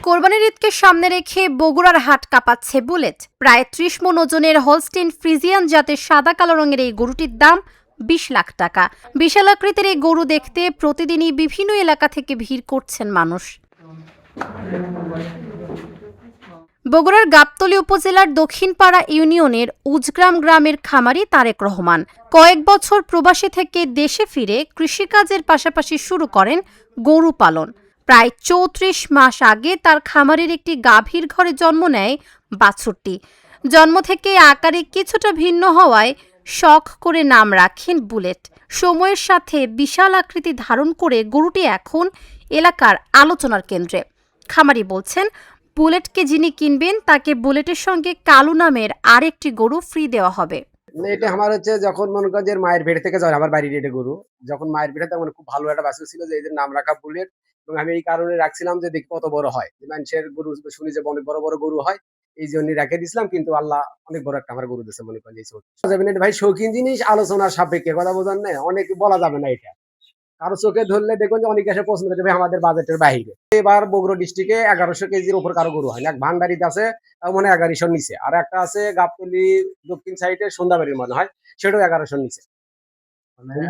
কোরবানির ঈদকে সামনে রেখে বগুড়ার হাট কাঁপাচ্ছে বুলেট। প্রায় ৩০ মণ ওজনের হলস্টেইন ফ্রিজিয়ান জাতের সাদা কালো রঙের এই গরুটির দাম ২০ লাখ টাকা। বিশাল আকৃতির এই গরু দেখতে প্রতিদিনই বিভিন্ন এলাকা থেকে ভিড় করছেন মানুষ। বগুড়ার গাবতলী উপজেলার দক্ষিণপাড়া ইউনিয়নের উজগ্রাম গ্রামের খামারি তারেক রহমান কয়েক বছর প্রবাসী থেকে দেশে ফিরে কৃষিকাজের পাশাপাশি শুরু করেন গরু পালন। প্রায় ৩৪ মাস আগে তার খামারের একটি গাভীর ঘরে জন্ম নেয় বাছুরটি। জন্ম থেকে আকারে কিছুটা ভিন্ন হওয়ায় শখ করে নাম রাখেন বুলেট। সময়ের সাথে বিশাল আকৃতি ধারণ করে গরুটি এখন এলাকার আলোচনার কেন্দ্রে। খামারি বলছেন, বুলেটকে যিনি কিনবেন তাকে বুলেটের সঙ্গে কালু নামের আরেকটি গরু ফ্রি দেওয়া হবে। এটা আমার হচ্ছে যখন মনে করেন যে মায়ের পেট থেকে যাওয়ার আমার বাড়ির এটা গরু, যখন মায়ের পেটে তখন খুব ভালো একটা বাছুর ছিল যে এদের নাম রাখা বুলেট। এবং আমি এই কারণে রাখছিলাম যে দেখি কত বড় হয়, মানুষের গরু শুনি যে অনেক বড় বড় গরু হয়, এই জন্য রেখে দিয়েছিলাম। কিন্তু আল্লাহ অনেক বড় একটা আমার গরু দিয়েছে মনে করেন। এই ভাই শৌখিন জিনিস, আলোচনার সাপেক্ষে কথা বোঝান না, অনেক বলা যাবে না। এটা কারো চোখে ধরলে দেখবেন যে অনেক এসে প্রশ্ন করবে আমাদের বাজেটের বাইরে। এবার বগুড়া ডিস্ট্রিক্টে ১১০০ কেজির উপর কারো গরু হয় না। এক ভান্ডারিতে আছে মানে ১১০০ নিচে, আর একটা আছে গাবতলী দক্ষিণ সাইডে সন্ধ্যাবাড়ির মনে হয়, সেটাও ১১০০ নিচে।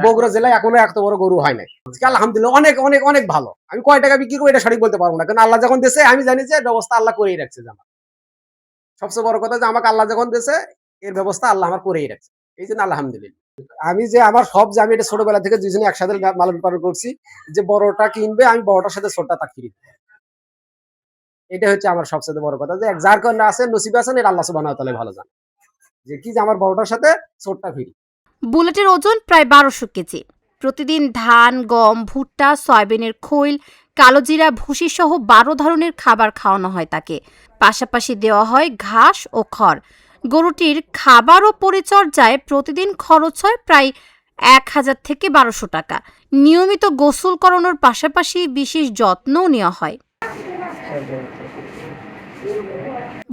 বগুড়া জেলায় এখনো এত বড় গরু হয় নাই। আলহামদুলিল্লাহ অনেক অনেক অনেক ভালো। আমি কয় টাকা বিক্রি করবো এটা সঠিক বলতে পারবো না, কারণ আল্লাহ যখন দেশে আমি জানি যে ব্যবস্থা আল্লাহ করেই রাখছে। আমার সবচেয়ে বড় কথা যে আমাকে আল্লাহ যখন দেশে এর ব্যবস্থা আল্লাহ আমার করেই রাখছে, এই জন্য আলহামদুলিল্লাহ। আমি যে আমার সব যে আমি এটা ছোটবেলা থেকে দুইজনে একসাথে লালন পালন করছি, যে বড়টা কিনবে আমি বড়টার সাথে ছোটটা তা কিনবো। এটা হচ্ছে আমার সবচেয়ে বড় কথা, যে যার কারণে আছে নসিবে আছেন এর আল্লাহ সুবহানাহু ওয়া তাআলা ভালো জানে, যে কি যে আমার বড়টার সাথে ছোটটা ফ্রি। বুলেটের ওজন প্রায় ১২০০ কেজি। প্রতিদিন ধান, গম, ভুট্টা, সয়াবিনের খৈল, কালোজিরা, ভুসি সহ ১২ ধরনের খাবার খাওয়ানো হয় তাকে। পাশাপাশি দেওয়া হয় ঘাস ও খড়। গরুটির খাবার ও পরিচর্যায় প্রতিদিন খরচ হয় প্রায় ১,০০০ থেকে ১২০০ টাকা। নিয়মিত গোসল করানোর পাশাপাশি বিশেষ যত্নও নেওয়া হয়।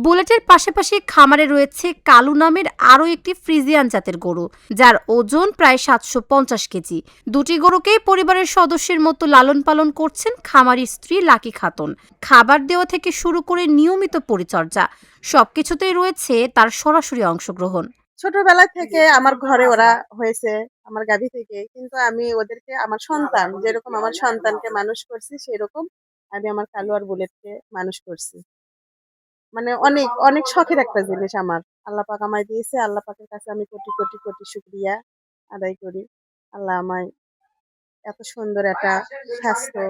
বুলেটের পাশাপাশি খামারে রয়েছে কালু নামের আরও একটি ফ্রিজিয়ান জাতের গরু, যার ওজন প্রায় ৭৫০ কেজি। দুটি গরুকেই পরিবারের সদস্যের মতো লালন পালন করছেন খামারির স্ত্রী লাকি খাতুন। খাবার দেওয়া থেকে শুরু করে নিয়মিত পরিচর্যা সবকিছুতেই রয়েছে তার সরাসরি অংশগ্রহণ। ছোটবেলা থেকে আমার ঘরে ওরা হয়েছে, আমার গাভী থেকে। কিন্তু আমি ওদেরকে আমার সন্তান, যেরকম আমার সন্তানকে মানুষ করছি সেরকম আমি আমার কালু আর বুলেটকে মানুষ করছি। মানে অনেক অনেক শখের একটা জিনিস আমার, আল্লাহ পাক আমায় দিয়েছে। আল্লাহ পাকের কাছে আমি কোটি কোটি কোটি শুকরিয়া আদায় করি। আল্লাহ আমায় এত সুন্দর একটা স্বাস্থ্য,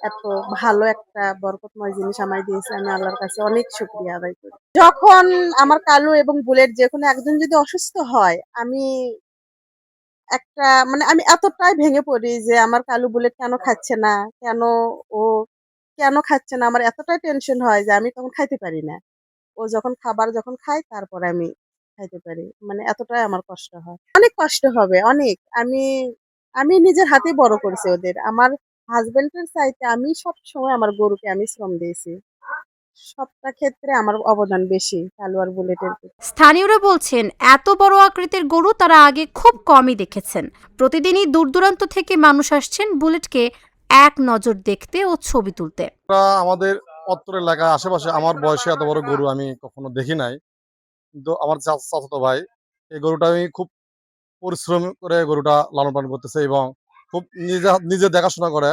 এত ভালো একটা বরকতময় জিনিস আমায় দিয়েছে। আমি আল্লাহর কাছে অনেক শুকরিয়া আদায় করি। যখন আমার কালু এবং বুলেট যে কোনো একজন যদি অসুস্থ হয়, আমি আমি এতটাই ভেঙে পড়ি যে আমার কালু বুলেট কেন খাচ্ছে না, কেন ও কেন খাচ্ছে না, আমার এতটাই টেনশন হয় যে আমি তখন খাইতে পারি না। ও যখন খাবার খায় তারপরে আমি খাইতে পারি। মানে এতটাই আমার কষ্ট হয়। অনেক কষ্ট হবে, অনেক। আমি আমি নিজের হাতেই বড় করেছি ওদের। আমার হাসব্যান্ডের চাইতে আমি সবসময় আমার গরুকে আমি শ্রম দিয়েছি। সবটা ক্ষেত্রে আমার অবদান বেশি কালু আর বুলেটের। স্থানীয়রা বলছেন, এত বড় আকৃতির গরু তারা আগে খুব কমই দেখেছেন। প্রতিদিনই দূর দূরান্ত থেকে মানুষ আসছেন বুলেটকে এক নজর দেখতে ও ছবি তুলতে। আমাদের অত্র এলাকার আশেপাশে আমার বয়সে এত বড় গরু আমি কখনো দেখি নাই। কিন্তু আমার চাচাতো ভাই এই গরুটা আমি খুব পরিশ্রম করে গরুটা লালন পালন করতেছে এবং খুব নিজে দেখাশোনা করে।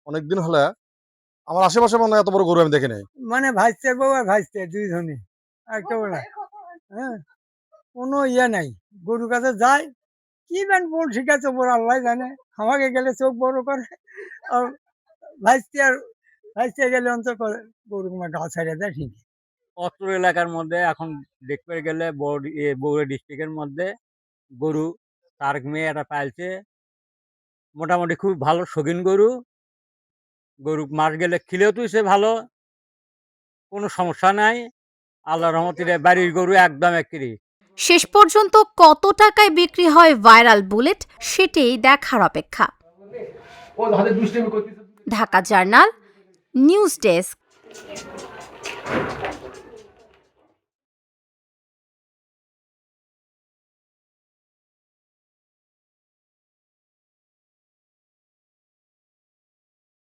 অনেকদিন হলে আমার আশেপাশে মনে হয় এত বড় গরু আমি দেখি নাই। মানে ভাইস্তের বউ আর ভাইস্তের দুইজনই একেবারে, হ্যাঁ, কোনো ইয়ে নাই। গরুর কাছে যায় কি জান বল, ঠিক আছে ওপর আল্লাহ জানে। আমাকে গেলে চোখ বড় করে, আর ভাইস্তে গেলে অন্তর করে গরু গা ছাড়িয়ে দেয়। ঠিক অত্র এলাকার মধ্যে এখন দেখতে গেলে বগুড়া ডিস্ট্রিক্টের মধ্যে গরু তারেক মেয়ে একটা পালছে, মোটামুটি খুব ভালো শৌখিন গরু। গরু মাস গেলে খিলেও তুইছে ভালো, কোনো সমস্যা নাই। আল্লাহর রহমতে বাড়ির গরু একদম একই। শেষ পর্যন্ত কত টাকায় বিক্রি হয় ভাইরাল বুলেট সেটাই দেখার অপেক্ষা। Dhaka journal, news desk.